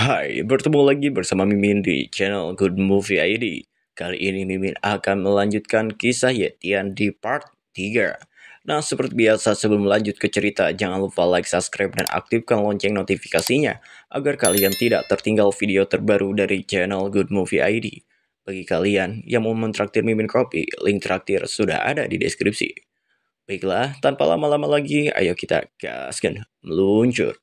Hai, bertemu lagi bersama Mimin di channel Good Movie ID. Kali ini Mimin akan melanjutkan kisah Yetian di part 3. Nah, seperti biasa sebelum lanjut ke cerita, jangan lupa like, subscribe, dan aktifkan lonceng notifikasinya agar kalian tidak tertinggal video terbaru dari channel Good Movie ID. Bagi kalian yang mau mentraktir Mimin kopi, link traktir sudah ada di deskripsi. Baiklah, tanpa lama-lama lagi, ayo kita gaskan meluncur.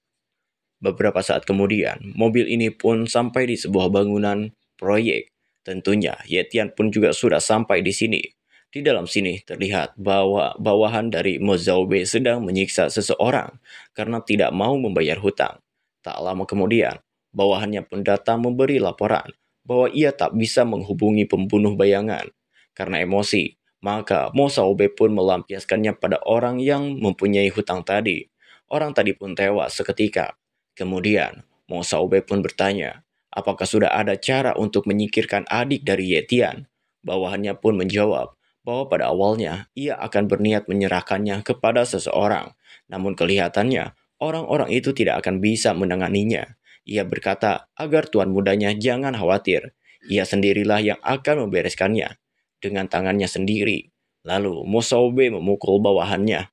Beberapa saat kemudian, mobil ini pun sampai di sebuah bangunan proyek. Tentunya, Yetian pun juga sudah sampai di sini. Di dalam sini terlihat bahwa bawahan dari Mo Zaobei sedang menyiksa seseorang karena tidak mau membayar hutang. Tak lama kemudian, bawahannya pun datang memberi laporan bahwa ia tak bisa menghubungi pembunuh bayangan. Karena emosi, maka Mo Zaobei pun melampiaskannya pada orang yang mempunyai hutang tadi. Orang tadi pun tewas seketika. Kemudian, Mo Saube pun bertanya, apakah sudah ada cara untuk menyingkirkan adik dari Yetian? Bawahannya pun menjawab bahwa pada awalnya ia akan berniat menyerahkannya kepada seseorang. Namun kelihatannya, orang-orang itu tidak akan bisa menanganinya. Ia berkata agar tuan mudanya jangan khawatir. Ia sendirilah yang akan membereskannya dengan tangannya sendiri. Lalu Mo Saube memukul bawahannya.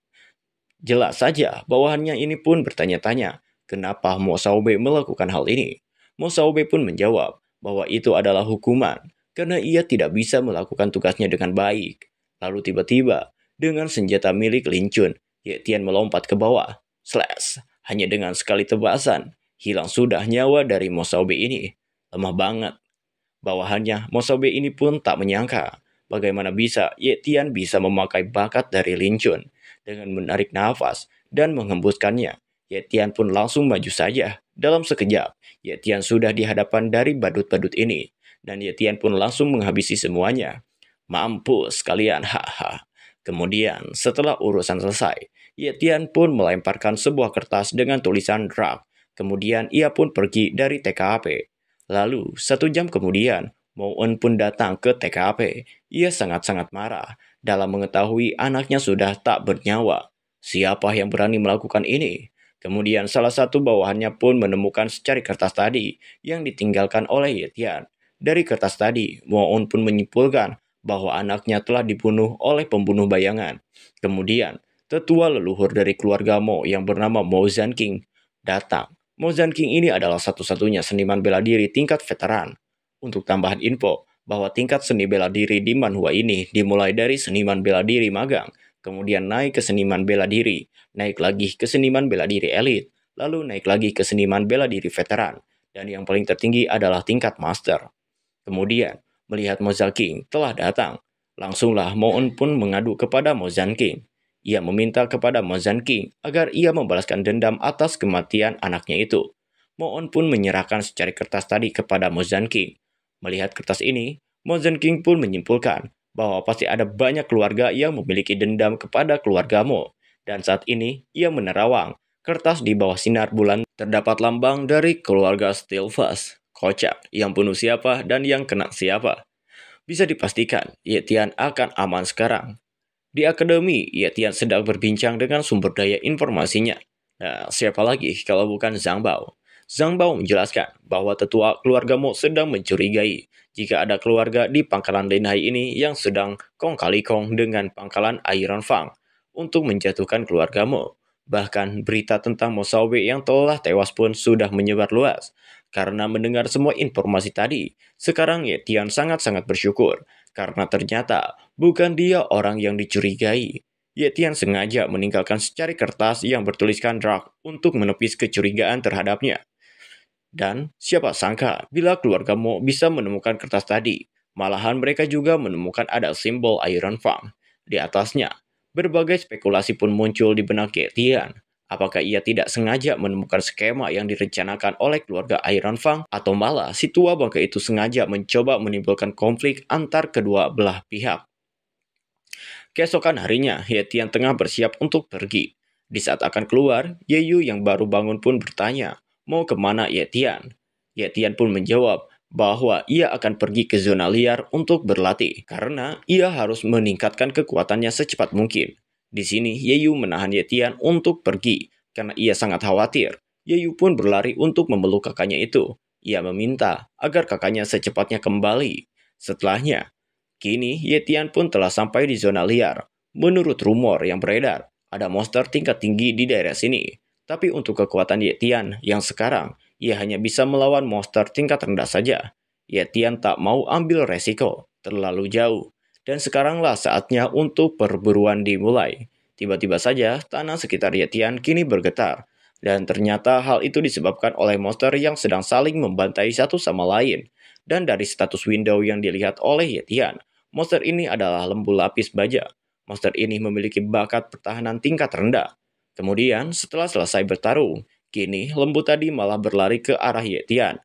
Jelas saja, bawahannya ini pun bertanya-tanya, kenapa Mo Saube melakukan hal ini? Mo Saube pun menjawab bahwa itu adalah hukuman, karena ia tidak bisa melakukan tugasnya dengan baik. Lalu tiba-tiba, dengan senjata milik Lin Chun, Ye Tian melompat ke bawah. Slash, hanya dengan sekali tebasan, hilang sudah nyawa dari Mo Saube ini. Lemah banget. Bawahannya, Mo Saube ini pun tak menyangka bagaimana bisa Ye Tian bisa memakai bakat dari Lin Chun dengan menarik nafas dan menghembuskannya. Ye Tian pun langsung maju saja. Dalam sekejap, Ye Tian sudah di hadapan dari badut-badut ini. Dan Ye Tian pun langsung menghabisi semuanya. Mampus kalian, haha. Kemudian, setelah urusan selesai, Ye Tian pun melemparkan sebuah kertas dengan tulisan drug. Kemudian ia pun pergi dari TKP. Lalu, 1 jam kemudian, Mo Eun pun datang ke TKP. Ia sangat-sangat marah dalam mengetahui anaknya sudah tak bernyawa. Siapa yang berani melakukan ini? Kemudian salah satu bawahannya pun menemukan secari kertas tadi yang ditinggalkan oleh Yetian. Dari kertas tadi, Mo Eun pun menyimpulkan bahwa anaknya telah dibunuh oleh pembunuh bayangan. Kemudian, tetua leluhur dari keluarga Mo yang bernama Mo Zanking datang. Mo Zanking ini adalah satu-satunya seniman bela diri tingkat veteran. Untuk tambahan info, bahwa tingkat seni bela diri di manhwa ini dimulai dari seniman bela diri magang, kemudian naik ke seniman bela diri, naik lagi ke seniman bela diri elit, lalu naik lagi ke seniman bela diri veteran, dan yang paling tertinggi adalah tingkat master. Kemudian, melihat Mo Zanking telah datang, langsunglah Mo Eun pun mengadu kepada Mo Zanking. Ia meminta kepada Mo Zanking agar ia membalaskan dendam atas kematian anaknya itu. Mo Eun pun menyerahkan secari kertas tadi kepada Mo Zanking. Melihat kertas ini, Mo Zanking pun menyimpulkan bahwa pasti ada banyak keluarga yang memiliki dendam kepada keluarga Mo. Dan saat ini, ia menerawang. Kertas di bawah sinar bulan terdapat lambang dari keluarga Steelfast. Kocak, yang bunuh siapa dan yang kena siapa. Bisa dipastikan, Yetian akan aman sekarang. Di akademi, Yetian sedang berbincang dengan sumber daya informasinya. Nah, siapa lagi kalau bukan Zhang Bao? Zhang Bao menjelaskan bahwa tetua keluarga Mo sedang mencurigai jika ada keluarga di pangkalan Linhai ini yang sedang kong kali kong dengan pangkalan Iron Fang untuk menjatuhkan keluarga Mo. Bahkan berita tentang Mo Saube yang telah tewas pun sudah menyebar luas. Karena mendengar semua informasi tadi, sekarang Yetian sangat-sangat bersyukur karena ternyata bukan dia orang yang dicurigai. Yetian sengaja meninggalkan secari kertas yang bertuliskan drug untuk menepis kecurigaan terhadapnya. Dan siapa sangka bila keluarga Mo bisa menemukan kertas tadi. Malahan mereka juga menemukan ada simbol Iron Fang. Di atasnya, berbagai spekulasi pun muncul di benak Yetian. Apakah ia tidak sengaja menemukan skema yang direncanakan oleh keluarga Iron Fang atau malah si tua bangka itu sengaja mencoba menimbulkan konflik antar kedua belah pihak. Keesokan harinya, Yetian tengah bersiap untuk pergi. Di saat akan keluar, Yeyu yang baru bangun pun bertanya, mau kemana Yetian? Yetian pun menjawab bahwa ia akan pergi ke zona liar untuk berlatih karena ia harus meningkatkan kekuatannya secepat mungkin. Di sini, Yeyu menahan Yetian untuk pergi karena ia sangat khawatir. Yeyu pun berlari untuk memeluk kakaknya itu. Ia meminta agar kakaknya secepatnya kembali. Setelahnya, kini Ye Tian pun telah sampai di zona liar. Menurut rumor yang beredar, ada monster tingkat tinggi di daerah sini. Tapi untuk kekuatan Ye Tian yang sekarang, ia hanya bisa melawan monster tingkat rendah saja. Ye Tian tak mau ambil resiko terlalu jauh. Dan sekaranglah saatnya untuk perburuan dimulai. Tiba-tiba saja tanah sekitar Ye Tian kini bergetar. Dan ternyata hal itu disebabkan oleh monster yang sedang saling membantai satu sama lain. Dan dari status window yang dilihat oleh Ye Tian, monster ini adalah lembu lapis baja. Monster ini memiliki bakat pertahanan tingkat rendah. Kemudian, setelah selesai bertarung, kini lembu tadi malah berlari ke arah Ye Tian.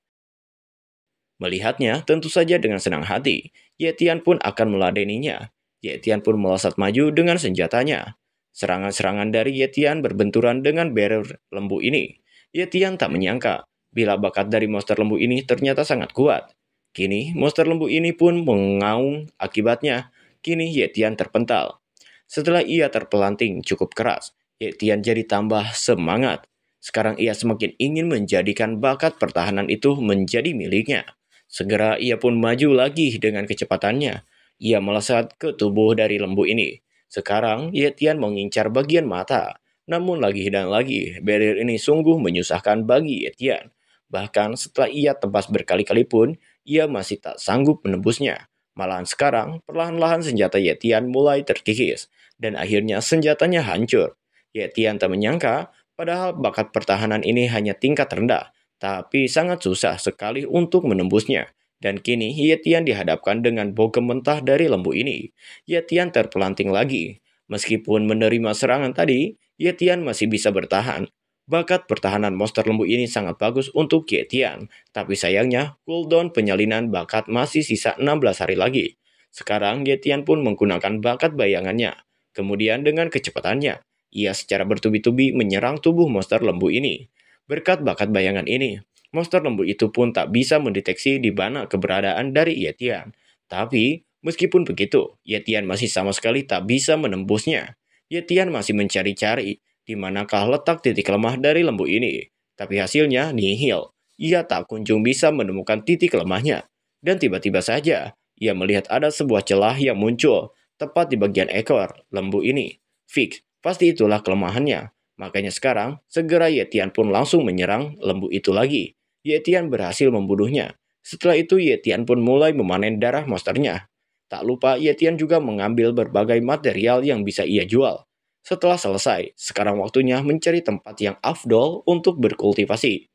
Melihatnya, tentu saja dengan senang hati, Ye Tian pun akan meladeninya. Ye Tian pun melesat maju dengan senjatanya. Serangan-serangan dari Ye Tian berbenturan dengan barrier lembu ini. Ye Tian tak menyangka bila bakat dari monster lembu ini ternyata sangat kuat. Kini, monster lembu ini pun mengaung akibatnya. Kini Ye Tian terpental. Setelah ia terpelanting cukup keras, Ye Tian jadi tambah semangat. Sekarang ia semakin ingin menjadikan bakat pertahanan itu menjadi miliknya. Segera ia pun maju lagi dengan kecepatannya. Ia melesat ke tubuh dari lembu ini. Sekarang Ye Tian mengincar bagian mata. Namun lagi dan lagi, barrier ini sungguh menyusahkan bagi Ye Tian. Bahkan setelah ia tebas berkali-kali pun, ia masih tak sanggup menembusnya. Malahan sekarang, perlahan-lahan senjata Ye Tian mulai terkikis. Dan akhirnya senjatanya hancur. Ye Tian tak menyangka, padahal bakat pertahanan ini hanya tingkat rendah. Tapi sangat susah sekali untuk menembusnya. Dan kini Ye Tian dihadapkan dengan bogem mentah dari lembu ini. Ye Tian terpelanting lagi. Meskipun menerima serangan tadi, Ye Tian masih bisa bertahan. Bakat pertahanan monster lembu ini sangat bagus untuk Ye Tian. Tapi sayangnya, cooldown penyalinan bakat masih sisa 16 hari lagi. Sekarang Ye Tian pun menggunakan bakat bayangannya. Kemudian dengan kecepatannya, ia secara bertubi-tubi menyerang tubuh monster lembu ini. Berkat bakat bayangan ini, monster lembu itu pun tak bisa mendeteksi di mana keberadaan dari Ye Tian. Tapi, meskipun begitu, Ye Tian masih sama sekali tak bisa menembusnya. Ye Tian masih mencari-cari di manakah letak titik lemah dari lembu ini. Tapi hasilnya nihil. Ia tak kunjung bisa menemukan titik lemahnya. Dan tiba-tiba saja, ia melihat ada sebuah celah yang muncul, tepat di bagian ekor lembu ini. Fix, pasti itulah kelemahannya. Makanya sekarang, segera Ye Tian pun langsung menyerang lembu itu lagi. Ye Tian berhasil membunuhnya. Setelah itu Ye Tian pun mulai memanen darah monsternya. Tak lupa Ye Tian juga mengambil berbagai material yang bisa ia jual. Setelah selesai, sekarang waktunya mencari tempat yang afdol untuk berkultivasi.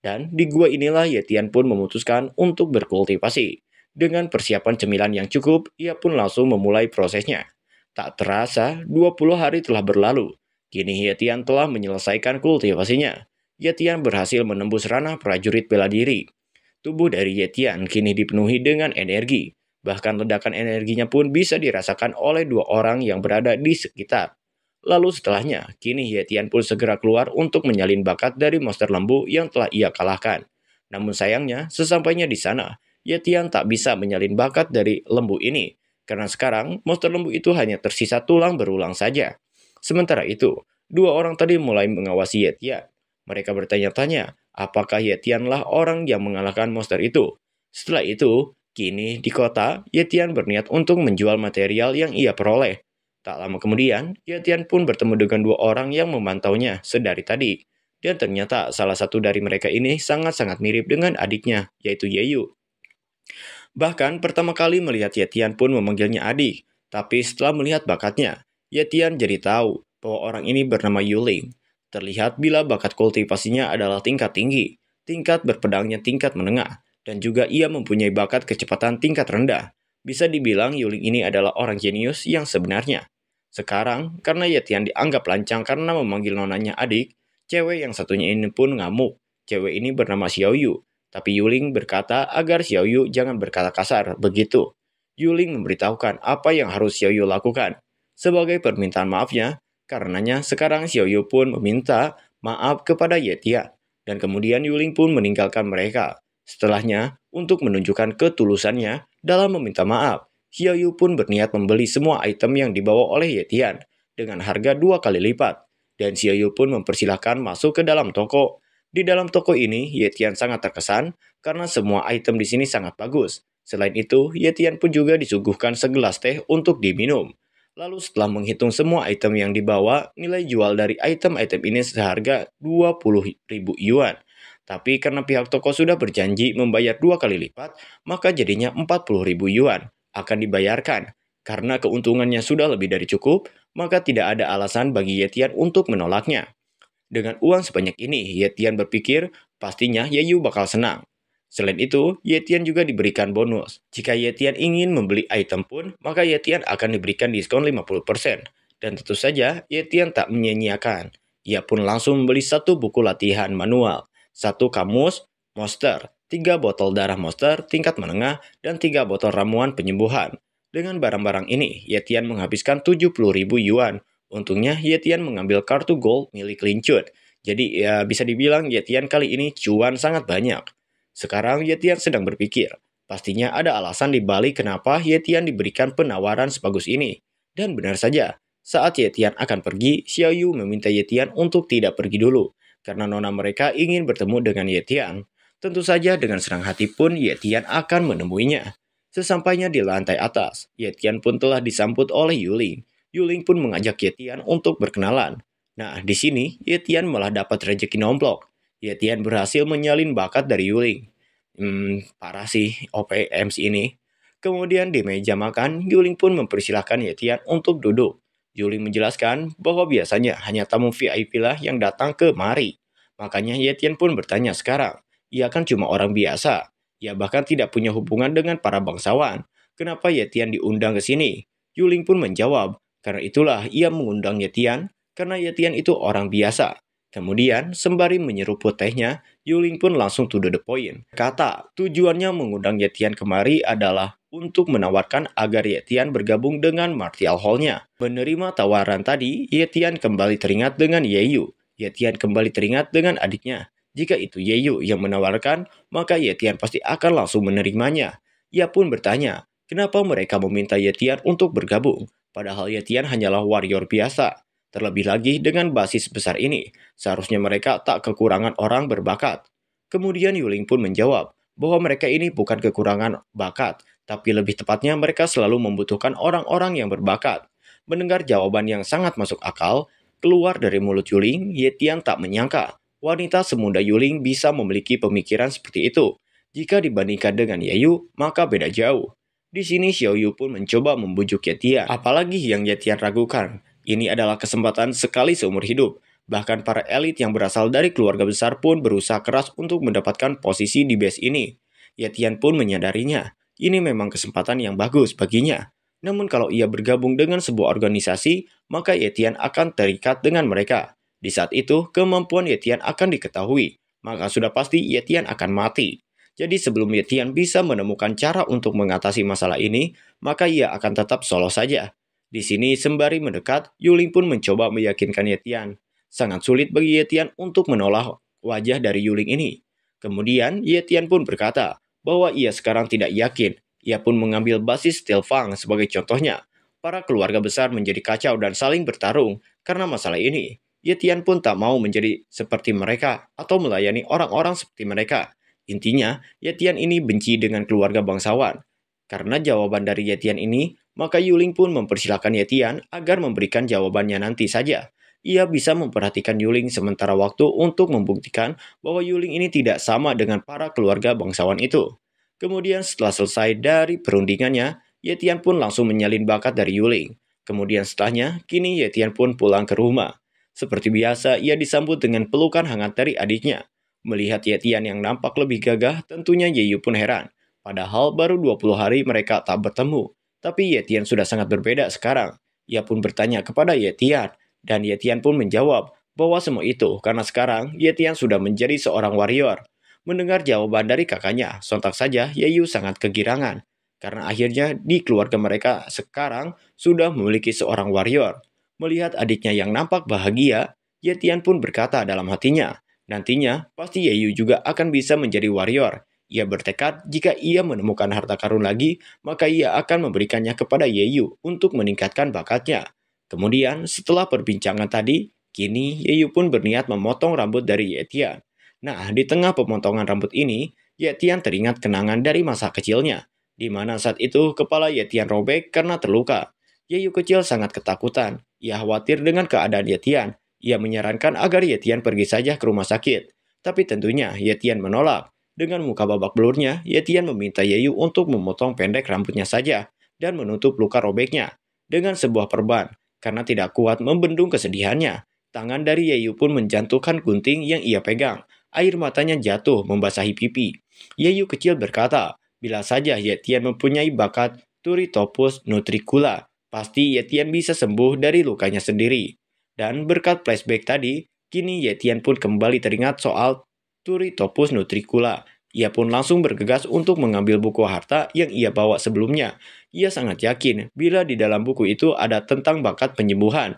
Dan di gua inilah Ye Tian pun memutuskan untuk berkultivasi. Dengan persiapan cemilan yang cukup, ia pun langsung memulai prosesnya. Tak terasa, 20 hari telah berlalu. Kini Ye Tian telah menyelesaikan kultivasinya. Ye Tian berhasil menembus ranah prajurit bela diri. Tubuh dari Ye Tian kini dipenuhi dengan energi. Bahkan ledakan energinya pun bisa dirasakan oleh dua orang yang berada di sekitar. Lalu setelahnya, kini Ye Tian pun segera keluar untuk menyalin bakat dari monster lembu yang telah ia kalahkan. Namun sayangnya, sesampainya di sana, Ye Tian tak bisa menyalin bakat dari lembu ini. Karena sekarang, monster lembu itu hanya tersisa tulang berulang saja. Sementara itu, dua orang tadi mulai mengawasi Ye Tian. Mereka bertanya-tanya, apakah Ye Tianlah orang yang mengalahkan monster itu. Setelah itu, kini di kota, Ye Tian berniat untuk menjual material yang ia peroleh. Tak lama kemudian, Ye Tian pun bertemu dengan dua orang yang memantaunya sedari tadi. Dan ternyata salah satu dari mereka ini sangat-sangat mirip dengan adiknya, yaitu Ye Yu. Bahkan pertama kali melihat Ye Tian pun memanggilnya adik. Tapi setelah melihat bakatnya, Ye Tian jadi tahu bahwa orang ini bernama Yuling. Terlihat bila bakat kultivasinya adalah tingkat tinggi, tingkat berpedangnya tingkat menengah, dan juga ia mempunyai bakat kecepatan tingkat rendah. Bisa dibilang Yuling ini adalah orang jenius yang sebenarnya. Sekarang, karena Ye Tian dianggap lancang karena memanggil nonanya adik, cewek yang satunya ini pun ngamuk. Cewek ini bernama Xiao Yu. Tapi Yuling berkata agar Xiao Yu jangan berkata kasar begitu. Yuling memberitahukan apa yang harus Xiao Yu lakukan. Sebagai permintaan maafnya, karenanya sekarang Xiao Yu pun meminta maaf kepada Ye Tian. Dan kemudian Yuling pun meninggalkan mereka. Setelahnya, untuk menunjukkan ketulusannya dalam meminta maaf, Xiao Yu pun berniat membeli semua item yang dibawa oleh Ye Tian dengan harga 2 kali lipat. Dan Xiao Yu pun mempersilahkan masuk ke dalam toko. Di dalam toko ini, Ye Tian sangat terkesan karena semua item di sini sangat bagus. Selain itu, Ye Tian pun juga disuguhkan segelas teh untuk diminum. Lalu setelah menghitung semua item yang dibawa, nilai jual dari item-item ini seharga 20.000 yuan. Tapi karena pihak toko sudah berjanji membayar 2 kali lipat, maka jadinya 40.000 yuan akan dibayarkan. Karena keuntungannya sudah lebih dari cukup, maka tidak ada alasan bagi Ye Tian untuk menolaknya. Dengan uang sebanyak ini, Ye Tian berpikir pastinya Ye Yu bakal senang. Selain itu, Ye Tian juga diberikan bonus. Jika Ye Tian ingin membeli item pun, maka Ye Tian akan diberikan diskon 50%. Dan tentu saja, Ye Tian tak menyia-nyiakan. Ia pun langsung membeli 1 buku latihan manual, 1 kamus monster, 3 botol darah monster tingkat menengah, dan 3 botol ramuan penyembuhan. Dengan barang-barang ini, Ye Tian menghabiskan 70.000 yuan. Untungnya Ye Tian mengambil kartu gold milik Lin Chun. Jadi ya bisa dibilang Ye Tian kali ini cuan sangat banyak. Sekarang Ye Tian sedang berpikir, pastinya ada alasan di balik kenapa Ye Tian diberikan penawaran sebagus ini. Dan benar saja, saat Ye Tian akan pergi, Xiao Yu meminta Ye Tian untuk tidak pergi dulu, karena nona mereka ingin bertemu dengan Ye Tian. Tentu saja dengan senang hati pun Ye Tian akan menemuinya. Sesampainya di lantai atas, Ye Tian pun telah disambut oleh Yuling. Yuling pun mengajak Ye Tian untuk berkenalan. Nah, di sini Ye Tian malah dapat rezeki nomplok. Ye Tian berhasil menyalin bakat dari Yuling. Parah sih OPMC ini. Kemudian di meja makan, Yuling pun mempersilahkan Ye Tian untuk duduk. Yuling menjelaskan bahwa biasanya hanya tamu VIP lah yang datang ke mari. Makanya Ye Tian pun bertanya sekarang, ia kan cuma orang biasa. Ia bahkan tidak punya hubungan dengan para bangsawan. Kenapa Ye Tian diundang ke sini? Yuling pun menjawab, karena itulah ia mengundang Ye Tian, karena Ye Tian itu orang biasa. Kemudian, sembari menyeruput tehnya, Yuling pun langsung to the point. Kata, tujuannya mengundang Ye Tian kemari adalah untuk menawarkan agar Ye Tian bergabung dengan Martial Hall-nya. Menerima tawaran tadi, Ye Tian kembali teringat dengan Ye Yu. Ye Tian kembali teringat dengan adiknya. Jika itu Ye Yu yang menawarkan, maka Ye Tian pasti akan langsung menerimanya. Ia pun bertanya, kenapa mereka meminta Ye Tian untuk bergabung? Padahal Ye Tian hanyalah warrior biasa. Terlebih lagi dengan basis besar ini, seharusnya mereka tak kekurangan orang berbakat. Kemudian Yuling pun menjawab bahwa mereka ini bukan kekurangan bakat, tapi lebih tepatnya mereka selalu membutuhkan orang-orang yang berbakat. Mendengar jawaban yang sangat masuk akal, keluar dari mulut Yuling, Ye Tian tak menyangka wanita semuda Yuling bisa memiliki pemikiran seperti itu. Jika dibandingkan dengan Ye Yu, maka beda jauh. Di sini Xiao Yu pun mencoba membujuk Ye Tian. Apalagi yang Ye Tian ragukan, ini adalah kesempatan sekali seumur hidup. Bahkan para elit yang berasal dari keluarga besar pun berusaha keras untuk mendapatkan posisi di base ini. Ye Tian pun menyadarinya, ini memang kesempatan yang bagus baginya. Namun kalau ia bergabung dengan sebuah organisasi, maka Ye Tian akan terikat dengan mereka. Di saat itu, kemampuan Ye Tian akan diketahui, maka sudah pasti Ye Tian akan mati. Jadi sebelum Ye Tian bisa menemukan cara untuk mengatasi masalah ini, maka ia akan tetap solo saja. Di sini sembari mendekat, Yuling pun mencoba meyakinkan Ye Tian. Sangat sulit bagi Ye Tian untuk menolak wajah dari Yuling ini. Kemudian Ye Tian pun berkata bahwa ia sekarang tidak yakin. Ia pun mengambil basis Stilfang sebagai contohnya. Para keluarga besar menjadi kacau dan saling bertarung karena masalah ini. Ye Tian pun tak mau menjadi seperti mereka atau melayani orang-orang seperti mereka. Intinya, Ye Tian ini benci dengan keluarga bangsawan. Karena jawaban dari Ye Tian ini, maka Yuling pun mempersilahkan Ye Tian agar memberikan jawabannya nanti saja. Ia bisa memperhatikan Yuling sementara waktu untuk membuktikan bahwa Yuling ini tidak sama dengan para keluarga bangsawan itu. Kemudian setelah selesai dari perundingannya, Ye Tian pun langsung menyalin bakat dari Yuling. Kemudian setelahnya, kini Ye Tian pun pulang ke rumah. Seperti biasa, ia disambut dengan pelukan hangat dari adiknya. Melihat Ye Tian yang nampak lebih gagah, tentunya Ye Yu pun heran. Padahal baru 20 hari mereka tak bertemu. Tapi Ye Tian sudah sangat berbeda sekarang. Ia pun bertanya kepada Ye Tian, dan Ye Tian pun menjawab bahwa semua itu karena sekarang Ye Tian sudah menjadi seorang warrior. Mendengar jawaban dari kakaknya, sontak saja Ye Yu sangat kegirangan. Karena akhirnya di keluarga mereka sekarang sudah memiliki seorang warrior. Melihat adiknya yang nampak bahagia, Ye Tian pun berkata dalam hatinya, nantinya, pasti Ye Yu juga akan bisa menjadi warrior. Ia bertekad jika ia menemukan harta karun lagi, maka ia akan memberikannya kepada Ye Yu untuk meningkatkan bakatnya. Kemudian, setelah perbincangan tadi, kini Ye Yu pun berniat memotong rambut dari Ye Tian. Nah, di tengah pemotongan rambut ini, Ye Tian teringat kenangan dari masa kecilnya, di mana saat itu kepala Ye Tian robek karena terluka. Ye Yu kecil sangat ketakutan. Ia khawatir dengan keadaan Ye Tian. Ia menyarankan agar Ye Tian pergi saja ke rumah sakit. Tapi tentunya Ye Tian menolak. Dengan muka babak belurnya, Ye Tian meminta Ye Yu untuk memotong pendek rambutnya saja dan menutup luka robeknya dengan sebuah perban. Karena tidak kuat membendung kesedihannya, tangan dari Ye Yu pun menjatuhkan gunting yang ia pegang. Air matanya jatuh membasahi pipi. Ye Yu kecil berkata, bila saja Ye Tian mempunyai bakat Turritopus nutricula, pasti Ye Tian bisa sembuh dari lukanya sendiri. Dan berkat flashback tadi, kini Ye Tian pun kembali teringat soal Turritopus nutricula. Ia pun langsung bergegas untuk mengambil buku harta yang ia bawa sebelumnya. Ia sangat yakin bila di dalam buku itu ada tentang bakat penyembuhan.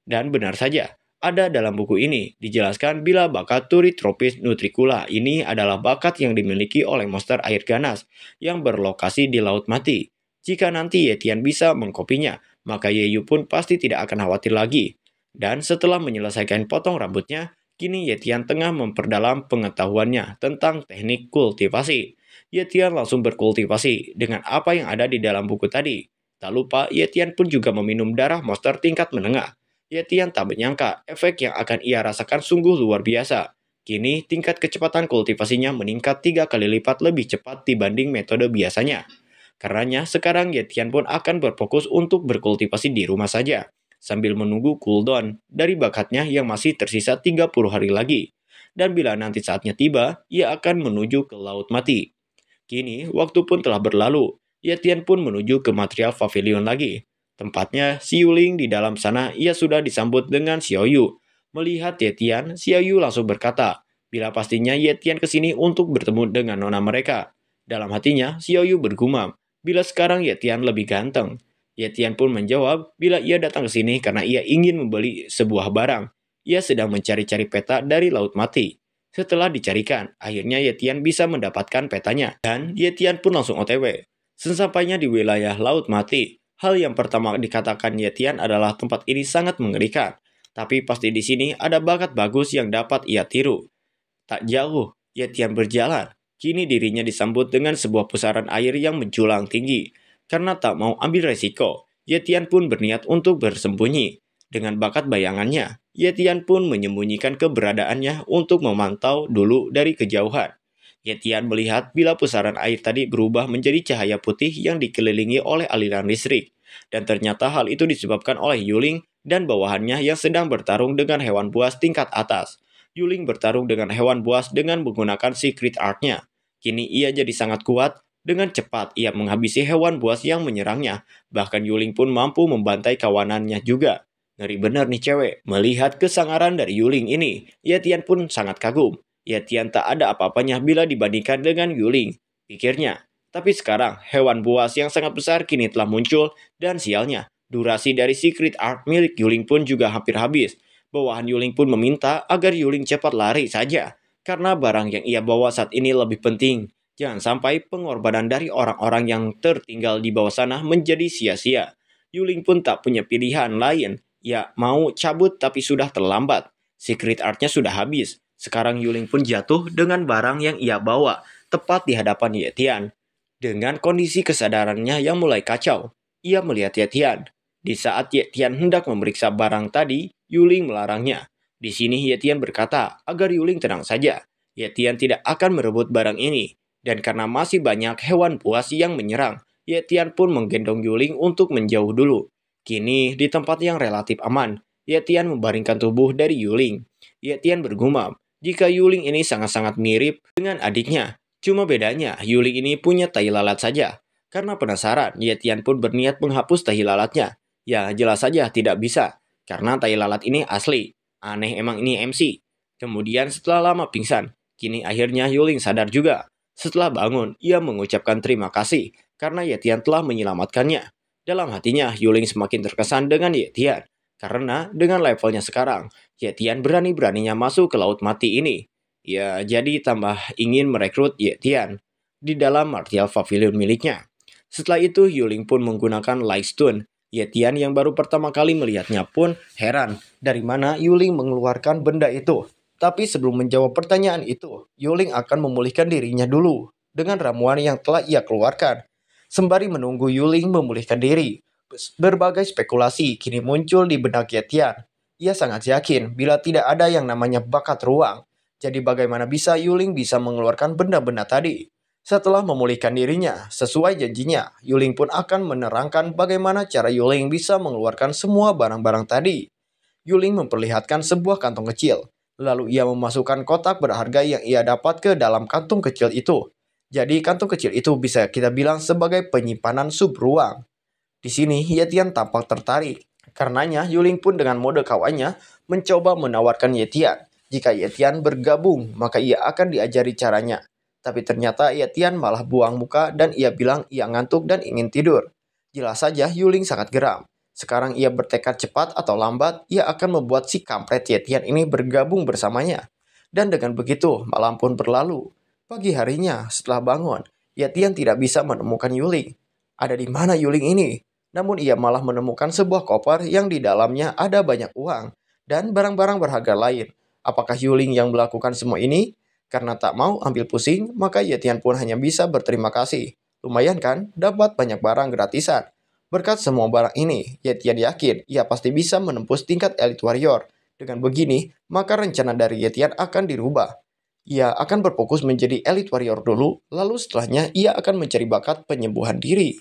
Dan benar saja, ada dalam buku ini dijelaskan bila bakat Turritopus nutricula ini adalah bakat yang dimiliki oleh monster air ganas yang berlokasi di Laut Mati. Jika nanti Ye Tian bisa mengkopinya, maka Ye Yu pun pasti tidak akan khawatir lagi. Dan setelah menyelesaikan potong rambutnya, kini Ye Tian tengah memperdalam pengetahuannya tentang teknik kultivasi. Ye Tian langsung berkultivasi dengan apa yang ada di dalam buku tadi. Tak lupa, Ye Tian pun juga meminum darah monster tingkat menengah. Ye Tian tak menyangka efek yang akan ia rasakan sungguh luar biasa. Kini, tingkat kecepatan kultivasinya meningkat 3 kali lipat lebih cepat dibanding metode biasanya. Karenanya, sekarang Ye Tian pun akan berfokus untuk berkultivasi di rumah saja, sambil menunggu cooldown dari bakatnya yang masih tersisa 30 hari lagi. Dan bila nanti saatnya tiba, ia akan menuju ke Laut Mati. Kini, waktu pun telah berlalu. Ye Tian pun menuju ke material pavilion lagi. Tempatnya, Xiu Ling di dalam sana, ia sudah disambut dengan Xiao Yu. Melihat Ye Tian, Xiao Yu langsung berkata, bila pastinya Ye Tian kesini untuk bertemu dengan nona mereka. Dalam hatinya, Xiao Yu bergumam, bila sekarang Ye Tian lebih ganteng. Ye Tian pun menjawab, bila ia datang ke sini karena ia ingin membeli sebuah barang. Ia sedang mencari-cari peta dari Laut Mati. Setelah dicarikan, akhirnya Ye Tian bisa mendapatkan petanya. Dan Ye Tian pun langsung OTW. Sesampainya di wilayah Laut Mati, hal yang pertama dikatakan Ye Tian adalah tempat ini sangat mengerikan. Tapi pasti di sini ada bakat bagus yang dapat ia tiru. Tak jauh, Ye Tian berjalan. Kini dirinya disambut dengan sebuah pusaran air yang menjulang tinggi. Karena tak mau ambil resiko, Ye Tian pun berniat untuk bersembunyi. Dengan bakat bayangannya, Ye Tian pun menyembunyikan keberadaannya untuk memantau dulu dari kejauhan. Ye Tian melihat bila pusaran air tadi berubah menjadi cahaya putih yang dikelilingi oleh aliran listrik. Dan ternyata hal itu disebabkan oleh Yuling dan bawahannya yang sedang bertarung dengan hewan buas tingkat atas. Yuling bertarung dengan hewan buas dengan menggunakan secret art-nya. Kini ia jadi sangat kuat. Dengan cepat ia menghabisi hewan buas yang menyerangnya. Bahkan Yuling pun mampu membantai kawanannya juga. Ngeri bener nih cewek. Melihat kesangaran dari Yuling ini, Ye Tian pun sangat kagum. Ye Tian tak ada apa-apanya bila dibandingkan dengan Yuling, pikirnya. Tapi sekarang, hewan buas yang sangat besar kini telah muncul, dan sialnya, durasi dari secret art milik Yuling pun juga hampir habis. Bawahan Yuling pun meminta agar Yuling cepat lari saja, karena barang yang ia bawa saat ini lebih penting. Jangan sampai pengorbanan dari orang-orang yang tertinggal di bawah sana menjadi sia-sia. Yuling pun tak punya pilihan lain. Ia mau cabut tapi sudah terlambat. Secret art-nya sudah habis. Sekarang Yuling pun jatuh dengan barang yang ia bawa, tepat di hadapan Ye Tian. Dengan kondisi kesadarannya yang mulai kacau, ia melihat Ye Tian. Di saat Ye Tian hendak memeriksa barang tadi, Yuling melarangnya. Di sini Ye Tian berkata agar Yuling tenang saja. Ye Tian tidak akan merebut barang ini. Dan karena masih banyak hewan buas yang menyerang, Ye Tian pun menggendong Yuling untuk menjauh dulu. Kini, di tempat yang relatif aman, Ye Tian membaringkan tubuh dari Yuling. Ye Tian bergumam, jika Yuling ini sangat-sangat mirip dengan adiknya. Cuma bedanya, Yuling ini punya tai lalat saja. Karena penasaran, Ye Tian pun berniat menghapus tai lalatnya. Ya, jelas saja tidak bisa, karena tai lalat ini asli. Aneh emang ini MC. Kemudian setelah lama pingsan, kini akhirnya Yuling sadar juga. Setelah bangun, ia mengucapkan terima kasih karena Ye Tian telah menyelamatkannya. Dalam hatinya, Yuling semakin terkesan dengan Ye Tian. Karena dengan levelnya sekarang, Ye Tian berani-beraninya masuk ke Laut Mati ini. Ya, jadi tambah ingin merekrut Ye Tian di dalam martial pavilion miliknya. Setelah itu, Yuling pun menggunakan Light Stone. Ye Tian yang baru pertama kali melihatnya pun heran dari mana Yuling mengeluarkan benda itu. Tapi sebelum menjawab pertanyaan itu, Yuling akan memulihkan dirinya dulu dengan ramuan yang telah ia keluarkan. Sembari menunggu Yuling memulihkan diri, berbagai spekulasi kini muncul di benak Ye Tian. Ia sangat yakin bila tidak ada yang namanya bakat ruang. Jadi bagaimana bisa Yuling bisa mengeluarkan benda-benda tadi? Setelah memulihkan dirinya, sesuai janjinya, Yuling pun akan menerangkan bagaimana cara Yuling bisa mengeluarkan semua barang-barang tadi. Yuling memperlihatkan sebuah kantong kecil. Lalu ia memasukkan kotak berharga yang ia dapat ke dalam kantung kecil itu. Jadi kantung kecil itu bisa kita bilang sebagai penyimpanan sub ruang. Di sini Yetian tampak tertarik. Karenanya Yuling pun dengan mode kawannya mencoba menawarkan Yetian. Jika Yetian bergabung, maka ia akan diajari caranya. Tapi ternyata Yetian malah buang muka dan ia bilang ia ngantuk dan ingin tidur. Jelas saja Yuling sangat geram. Sekarang ia bertekad cepat atau lambat, ia akan membuat si kampret Yetian ini bergabung bersamanya. Dan dengan begitu, malam pun berlalu. Pagi harinya, setelah bangun, Yetian tidak bisa menemukan Yuling. Ada di mana Yuling ini? Namun ia malah menemukan sebuah koper yang di dalamnya ada banyak uang dan barang-barang berharga lain. Apakah Yuling yang melakukan semua ini? Karena tak mau ambil pusing, maka Yetian pun hanya bisa berterima kasih. Lumayan kan, dapat banyak barang gratisan. Berkat semua barang ini, Yetian yakin ia pasti bisa menembus tingkat Elite Warrior. Dengan begini, maka rencana dari Yetian akan dirubah. Ia akan berfokus menjadi Elite Warrior dulu, lalu setelahnya ia akan mencari bakat penyembuhan diri.